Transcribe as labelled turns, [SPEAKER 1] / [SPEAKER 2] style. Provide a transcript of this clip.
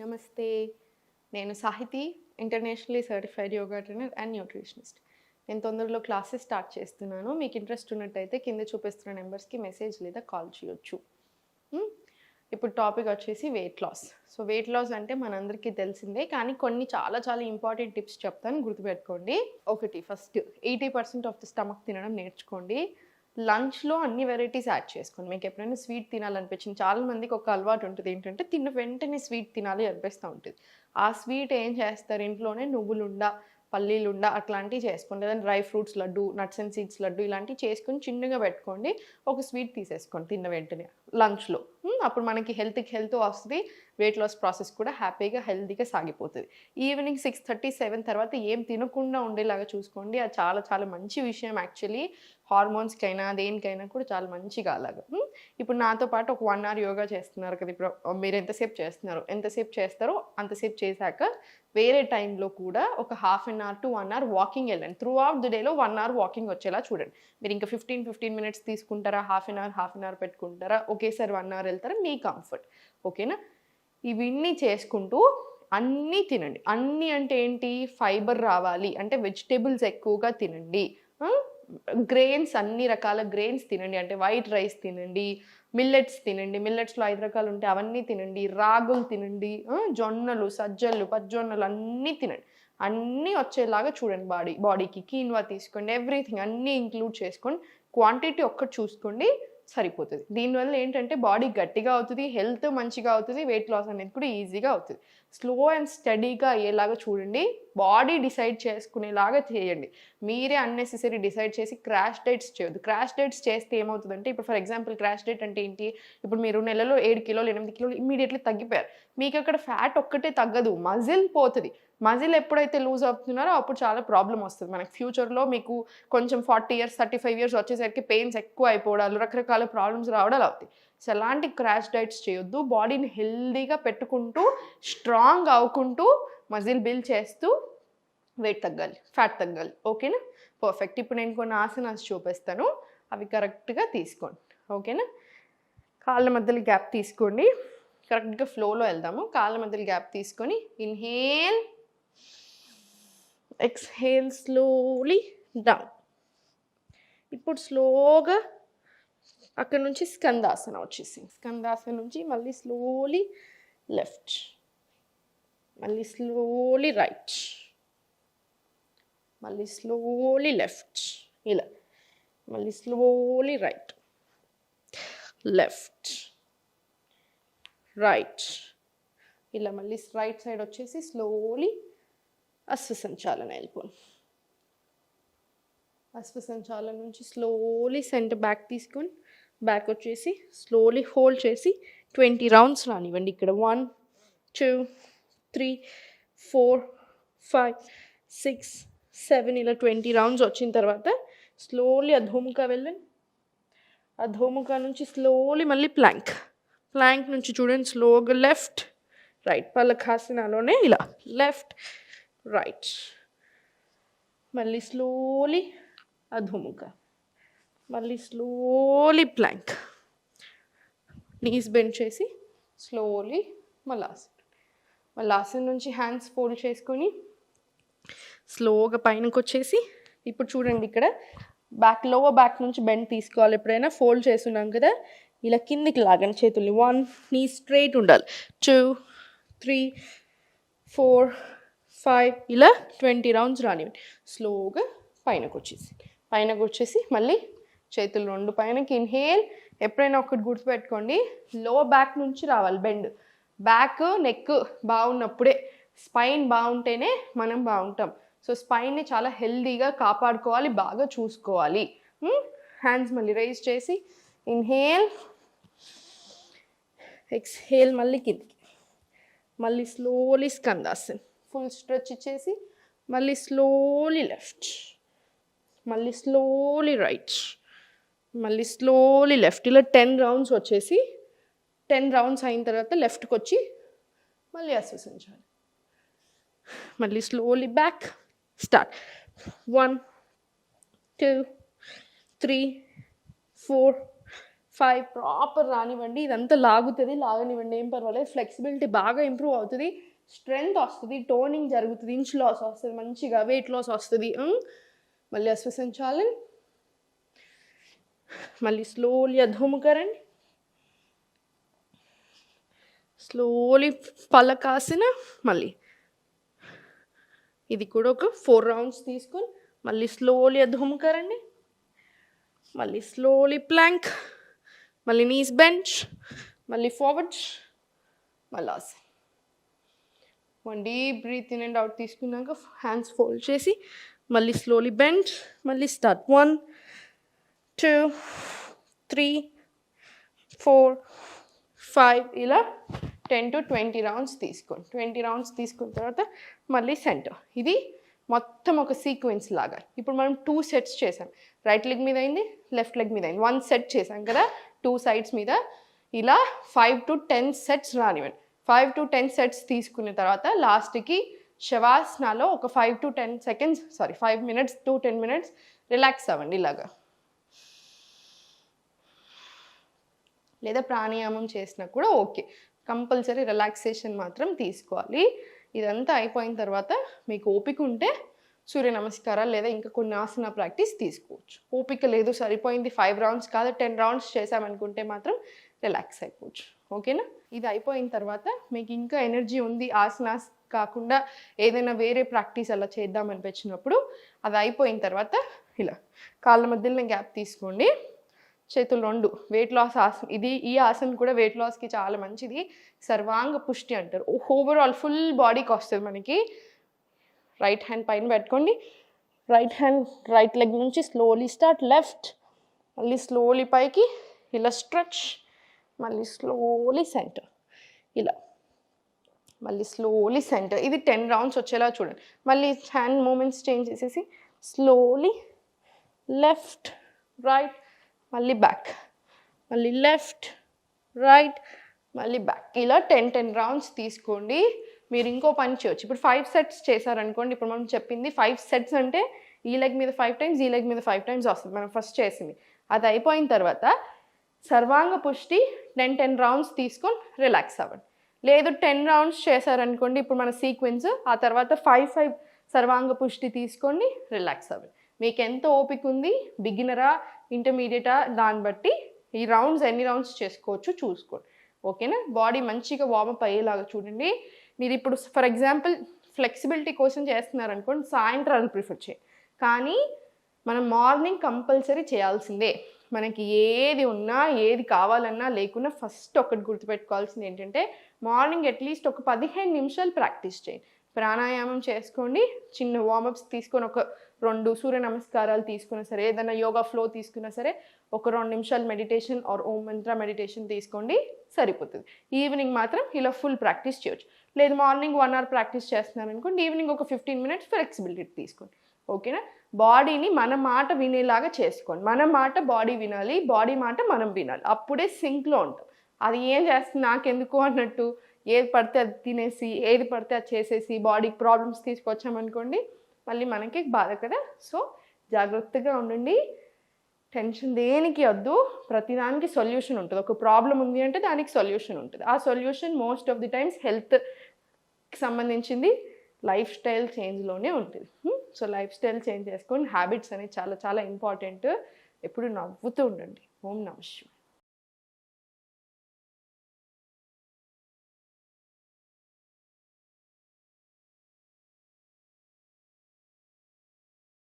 [SPEAKER 1] నమస్తే. నేను Sahithi, internationally certified yoga trainer and nutritionist. నేను తొందరలో క్లాసెస్ స్టార్ట్ చేస్తున్నాను. మీకు ఇంట్రెస్ట్ ఉన్నట్టయితే కింద చూపిస్తున్న నెంబర్స్కి మెసేజ్ లేదా కాల్ చేయొచ్చు. ఇప్పుడు టాపిక్ వచ్చేసి weight loss. So weight loss అంటే మనందరికీ తెలిసిందే, కానీ కొన్ని చాలా చాలా ఇంపార్టెంట్ టిప్స్ చెప్తాను, గుర్తుపెట్టుకోండి. ఒకటి, ఫస్ట్ 80% ఆఫ్ ద స్టమక్ తినడం నేర్చుకోండి. లంచ్లో అన్ని వెరైటీస్ యాడ్ చేసుకోండి. మీకు ఎప్పుడైనా స్వీట్ తినాలనిపించింది, చాలా మందికి ఒక అలవాటు ఉంటుంది ఏంటంటే తిన్న వెంటనే స్వీట్ తినాలి అనిపిస్తూ ఉంటుంది. ఆ స్వీట్ ఏం చేస్తారు, ఇంట్లోనే నువ్వులుండ, పల్లీలుండ అట్లాంటివి చేసుకోండి, లేదా dry fruits laddu, nuts and seeds laddu ఇలాంటివి చేసుకొని చిన్నగా పెట్టుకోండి. ఒక స్వీట్ తీసేసుకోండి తిన్న వెంటనే లంచ్లో. అప్పుడు మనకి హెల్త్కి హెల్త్ వస్తుంది, వెయిట్ లాస్ ప్రాసెస్ కూడా హ్యాపీగా హెల్తీగా సాగిపోతుంది. ఈవినింగ్ 6:30, 7 తర్వాత ఏం తినకుండా ఉండేలాగా చూసుకోండి. అది చాలా చాలా మంచి విషయం యాక్చువల్లీ. హార్మోన్స్కైనా దేనికైనా కూడా చాలా మంచిగా అలాగా. ఇప్పుడు నాతో పాటు ఒక 1 hour యోగా చేస్తున్నారు కదా. ఇప్పుడు మీరు ఎంతసేపు చేస్తారో అంతసేపు చేశాక వేరే టైంలో కూడా ఒక 1/2 to 1 hour వాకింగ్ వెళ్ళండి. త్రూ అవుట్ ది డేలో 1 hour వాకింగ్ వచ్చేలా చూడండి. మీరు ఇంకా 15 minutes తీసుకుంటారా, హాఫ్ అన్ అవర్ పెట్టుకుంటారా, ఒకేసారి 1 hour వెళ్తారా, మీ కంఫర్ట్. ఓకేనా? ఇవన్నీ చేసుకుంటూ అన్నీ తినండి. అన్నీ అంటే ఏంటి, ఫైబర్ రావాలి అంటే వెజిటేబుల్స్ ఎక్కువగా తినండి. గ్రెయిన్స్, అన్ని రకాల గ్రెయిన్స్ తినండి. అంటే వైట్ రైస్ తినండి, మిల్లెట్స్ తినండి, మిల్లెట్స్లో 5 రకాలు ఉంటాయి అవన్నీ తినండి, రాగులు తినండి, జొన్నలు, సజ్జలు, పచ్చజొన్నలు అన్నీ తినండి. అన్నీ వచ్చేలాగా చూడండి. బాడీకి కీన్వా తీసుకోండి, ఎవ్రీథింగ్ అన్నీ ఇంక్లూడ్ చేసుకోండి. క్వాంటిటీ ఒక్కటి చూసుకోండి, సరిపోతుంది. దీనివల్ల ఏంటంటే బాడీ గట్టిగా అవుతుంది, హెల్త్ మంచిగా అవుతుంది, వెయిట్ లాస్ అనేది కూడా ఈజీగా అవుతుంది. స్లో అండ్ స్టడీగా అయ్యేలాగా చూడండి. బాడీ డిసైడ్ చేసుకునేలాగా చేయండి. మీరే అన్నెసెసరీ డిసైడ్ చేసి క్రాష్ డైట్స్ చేయొద్దు. క్రాష్ డైట్స్ చేస్తే ఏమవుతుందంటే, ఇప్పుడు ఫర్ ఎగ్జాంపుల్ క్రాష్ డైట్ అంటే ఏంటి, ఇప్పుడు మీరు నెలలో 7 కిలోలు 8 కిలోలు ఇమ్మీడియట్లీ తగ్గిపోయారు. మీకు అక్కడ ఫ్యాట్ ఒక్కటే తగ్గదు, మజిల్ పోతుంది. మజిల్ ఎప్పుడైతే లూజ్ అవుతున్నారో అప్పుడు చాలా ప్రాబ్లం వస్తుంది మనకి ఫ్యూచర్లో. మీకు కొంచెం 40 years 35 years వచ్చేసరికి పెయిన్స్ ఎక్కువ అయిపోవడాలు, రకరకాల ప్రాబ్లమ్స్ రావడాలు అవుతాయి. సో అలాంటి క్రాష్ డైట్స్ చేయొద్దు. బాడీని హెల్దీగా పెట్టుకుంటూ, స్ట్రాంగ్ అవ్వుకుంటూ, మజిల్ బిల్డ్ చేస్తూ వెయిట్ తగ్గాలి, ఫ్యాట్ తగ్గాలి. ఓకేనా? పర్ఫెక్ట్. ఇప్పుడు నేను కొన్ని ఆసనాస్ చూపిస్తాను, అవి కరెక్ట్గా తీసుకోండి. ఓకేనా? కాళ్ళ మధ్యలో గ్యాప్ తీసుకోండి. కరెక్ట్గా ఫ్లోలో వెళ్దాము. కాళ్ళ మధ్యలో గ్యాప్ తీసుకొని ఇన్హేల్, ఎక్స్హేల్, స్లోలీ డౌన్. ఇప్పుడు స్లోగా అక్కడ నుంచి స్కందాసన వచ్చేసి, స్కందాసన నుంచి మళ్ళీ స్లోలీ లెఫ్ట్, మళ్ళీ స్లోలీ రైట్, మళ్ళీ స్లోలీ లెఫ్ట్, ఇలా మళ్ళీ స్లోలీ రైట్, లెఫ్ట్, రైట్, ఇలా మళ్ళీ రైట్ సైడ్ వచ్చేసి స్లోలీ అశ్వసంచాలన వెళ్ళిపోండి. అశ్వసంచాలన నుంచి స్లోలీ సెంటర్ బ్యాక్ తీసుకొని బ్యాక్ వచ్చేసి స్లోలీ హోల్డ్ చేసి 20 rounds రానివ్వండి. ఇక్కడ 1 2 3 4 5 6 7 ఇలా 20 rounds వచ్చిన తర్వాత స్లోలీ అధోముఖ వెళ్ళండి. అధోముఖ నుంచి స్లోలీ మళ్ళీ ప్లాంక్ నుంచి చూడండి, స్లోగా లెఫ్ట్ రైట్, పలకాసనాలోనే ఇలా లెఫ్ట్ రైట్, మళ్ళీ స్లోలీ అధోముఖ, మళ్ళీ స్లోలీ ప్లాంక్, నీస్ బెండ్ చేసి స్లోలీ మళ్ళాసన నుంచి హ్యాండ్స్ ఫోల్డ్ చేసుకొని స్లోగా పైనకి వచ్చేసి, ఇప్పుడు చూడండి ఇక్కడ లోవర్ బ్యాక్ నుంచి బెండ్ తీసుకోవాలి. ఎప్పుడైనా ఫోల్డ్ చేస్తున్నాం కదా, ఇలా కిందికి లాగండి చేతుల్ని. 1 నీ స్ట్రైట్ ఉండాలి, 2 3 4 5 ఇలా 20 rounds రానివ్వండి. స్లోగా పైనకు వచ్చేసి మళ్ళీ చేతులు 2 పైనకి ఇన్హేల్. ఎప్పుడైనా ఒకటి గుర్తుపెట్టుకోండి, లోవర్ బ్యాక్ నుంచి రావాలి బెండ్. బ్యాక్ నెక్ బాగున్నప్పుడే, స్పైన్ బాగుంటేనే మనం బాగుంటాం. సో స్పైన్ని చాలా హెల్దీగా కాపాడుకోవాలి, బాగా చూసుకోవాలి. హ్యాండ్స్ మళ్ళీ రైజ్ చేసి ఇన్హేల్, ఎక్స్హేల్, మళ్ళీ కిందికి, మళ్ళీ స్లోలీ స్కందాసన్ ఫుల్ స్ట్రెచ్ ఇచ్చేసి మళ్ళీ స్లోలీ లెఫ్ట్, మళ్ళీ స్లోలీ రైట్, మళ్ళీ స్లోలీ లెఫ్ట్. ఇలా 10 rounds వచ్చేసి 10 rounds అయిన తర్వాత లెఫ్ట్కి వచ్చి మళ్ళీ అశ్వసించాలి. మళ్ళీ స్లోలీ బ్యాక్ స్టార్ట్. 1 2 3 4 5 ప్రాపర్ రానివ్వండి. ఇదంతా లాగుతుంది, లాగనివ్వండి, ఏం పర్వాలేదు. ఫ్లెక్సిబిలిటీ బాగా ఇంప్రూవ్ అవుతుంది, స్ట్రెంగ్త్ వస్తుంది, టోనింగ్ జరుగుతుంది, ఇంచ్ లాస్ వస్తుంది, మంచిగా వెయిట్ లాస్ వస్తుంది. మళ్ళీ అశ్వసించాలి. మళ్ళీ స్లోలీ అధోముఖరం, స్లోలీ పలకాసిన. మళ్ళీ ఇది కూడా ఒక 4 రౌండ్స్ తీసుకొని మళ్ళీ స్లోలీ అధోముఖరండి. మళ్ళీ స్లోలీ ప్లాంక్, మళ్ళీ నీస్ బెంచ్, మళ్ళీ ఫార్వర్డ్, మళ్ళీ ఆసన్. 1 deep breath in and out తీసుకున్నాక హ్యాండ్స్ ఫోల్డ్ చేసి మళ్ళీ స్లోలీ బెండ్, మళ్ళీ స్టార్ట్. 1 2 3 4 5 ఇలా 10 to 20 రౌండ్స్ తీసుకోండి. 20 రౌండ్స్ తీసుకున్న తర్వాత మళ్ళీ సెంటర్. ఇది మొత్తం ఒక సీక్వెన్స్ లాగా. ఇప్పుడు మనం 2 సెట్స్ చేసాం. రైట్ లెగ్ మీద అయింది, లెఫ్ట్ లెగ్ మీద అయింది. 1 సెట్ చేసాం కదా 2 సైడ్స్ మీద. ఇలా 5 to 10 సెట్స్ రానివ్వండి. 5 to 10 సెట్స్ తీసుకున్న తర్వాత లాస్ట్కి శవాసనాలో ఒక 5 to 10 seconds 5 minutes to 10 minutes relax అవ్వండి ఇలాగా. లేదా ప్రాణాయామం చేసినా కూడా ఓకే. కంపల్సరీ రిలాక్సేషన్ మాత్రం తీసుకోవాలి. ఇదంతా అయిపోయిన తర్వాత మీకు ఓపిక ఉంటే సూర్య నమస్కారాలు లేదా ఇంకా కొన్ని ఆసన ప్రాక్టీస్ తీసుకోవచ్చు. ఓపిక లేదు, సరిపోయింది 5 రౌండ్స్ కాదు 10 రౌండ్స్ చేసామనుకుంటే మాత్రం రిలాక్స్ అయిపోవచ్చు. ఓకేనా? ఇది అయిపోయిన తర్వాత మీకు ఇంకా ఎనర్జీ ఉంది, ఆసనాస్ కాకుండా ఏదైనా వేరే ప్రాక్టీస్ అలా చేద్దాం అనిపించినప్పుడు అది అయిపోయిన తర్వాత ఇలా కాళ్ళ మధ్యలో గ్యాప్ తీసుకోండి. చేతులు 2 వెయిట్ లాస్ ఆసన. ఈ ఆసన కూడా వెయిట్ లాస్కి చాలా మంచిది. సర్వాంగ పుష్టి అంటారు. ఓవరాల్ ఫుల్ బాడీకి వస్తుంది మనకి. రైట్ హ్యాండ్ పైన పెట్టుకోండి. రైట్ హ్యాండ్ రైట్ లెగ్ నుంచి స్లోలీ స్టార్ట్, లెఫ్ట్, మళ్ళీ స్లోలీ పైకి ఇలా స్ట్రెచ్, మళ్ళీ స్లోలీ సెంటర్, ఇలా మళ్ళీ స్లోలీ సెంటర్. ఇది 10 రౌండ్స్ వచ్చేలా చూడండి. మళ్ళీ హ్యాండ్ మూమెంట్స్ చేంజ్ చేసేసి స్లోలీ లెఫ్ట్ రైట్, మళ్ళీ బ్యాక్, మళ్ళీ లెఫ్ట్ రైట్, మళ్ళీ బ్యాక్. ఇలా 10 రౌండ్స్ తీసుకోండి. మీరు ఇంకో పని చేయొచ్చు. ఇప్పుడు 5 సెట్స్ చేశారనుకోండి. ఇప్పుడు మనం చెప్పింది 5 సెట్స్ అంటే ఈ లెగ్ మీద 5 times, ఈ లెగ్ మీద 5 times వస్తుంది మనం ఫస్ట్ చేసింది. అది అయిపోయిన తర్వాత సర్వాంగ పుష్టి 10 రౌండ్స్ తీసుకొని రిలాక్స్ అవ్వండి. లేదు 10 రౌండ్స్ చేశారనుకోండి. ఇప్పుడు మన సీక్వెన్స్ ఆ తర్వాత 5 సర్వాంగ పుష్టి తీసుకోండి, రిలాక్స్ అవ్వండి. మీకు ఎంత ఓపిక ఉంది, బిగినరా ఇంటర్మీడియటా దాన్ని బట్టి ఈ రౌండ్స్ ఎన్ని రౌండ్స్ చేసుకోవచ్చు చూసుకోండి. ఓకేనా? బాడీ మంచిగా వార్మప్ అయ్యేలాగా చూడండి. మీరు ఇప్పుడు ఫర్ ఎగ్జాంపుల్ ఫ్లెక్సిబిలిటీ కోసం చేస్తున్నారనుకోండి, సాయంత్రాలు ప్రిఫర్ చేయండి. కానీ మనం మార్నింగ్ కంపల్సరీ చేయాల్సిందే. మనకి ఏది ఉన్నా ఏది కావాలన్నా లేకున్నా ఫస్ట్ ఒకటి గుర్తుపెట్టుకోవాల్సింది ఏంటంటే మార్నింగ్ అట్లీస్ట్ ఒక 15 నిమిషాలు ప్రాక్టీస్ చేయండి. ప్రాణాయామం చేసుకోండి, చిన్న వార్మప్స్ తీసుకొని ఒక 2 సూర్య నమస్కారాలు తీసుకున్నా సరే, ఏదైనా యోగా ఫ్లో తీసుకున్నా సరే ఒక 2 నిమిషాలు meditation are Om Mantra meditation తీసుకోండి, సరిపోతుంది. ఈవినింగ్ మాత్రం ఇలా ఫుల్ ప్రాక్టీస్ చేయొచ్చు. లేదు మార్నింగ్ 1 hour ప్రాక్టీస్ చేస్తున్నారనుకోండి, ఈవినింగ్ ఒక 15 minutes ఫ్లెక్సిబిలిటీ తీసుకోండి. ఓకేనా? బాడీని మన మాట వినేలాగా చేసుకోండి. మన మాట బాడీ వినాలి, బాడీ మాట మనం వినాలి. అప్పుడే సింక్లో ఉంటాం. అది ఏం చేస్తుంది నాకెందుకు అన్నట్టు ఏది పడితే అది తినేసి ఏది పడితే అది చేసేసి బాడీకి ప్రాబ్లమ్స్ తీసుకొచ్చామనుకోండి, మళ్ళీ మనకి బాధ కదా. సో జాగ్రత్తగా ఉండండి. టెన్షన్ దేనికి వద్దు. ప్రతిదానికి సొల్యూషన్ ఉంటుంది. ఒక ప్రాబ్లం ఉంది అంటే దానికి సొల్యూషన్ ఉంటుంది. ఆ solution most of the times హెల్త్కి సంబంధించింది, లైఫ్ స్టైల్ చేంజ్లోనే ఉంటుంది. సో లైఫ్ స్టైల్ చేంజ్ చేసుకొని హ్యాబిట్స్ అనేవి చాలా చాలా ఇంపార్టెంట్. ఎప్పుడు నవ్వుతూ ఉండండి. ఓం నమః శివాయ.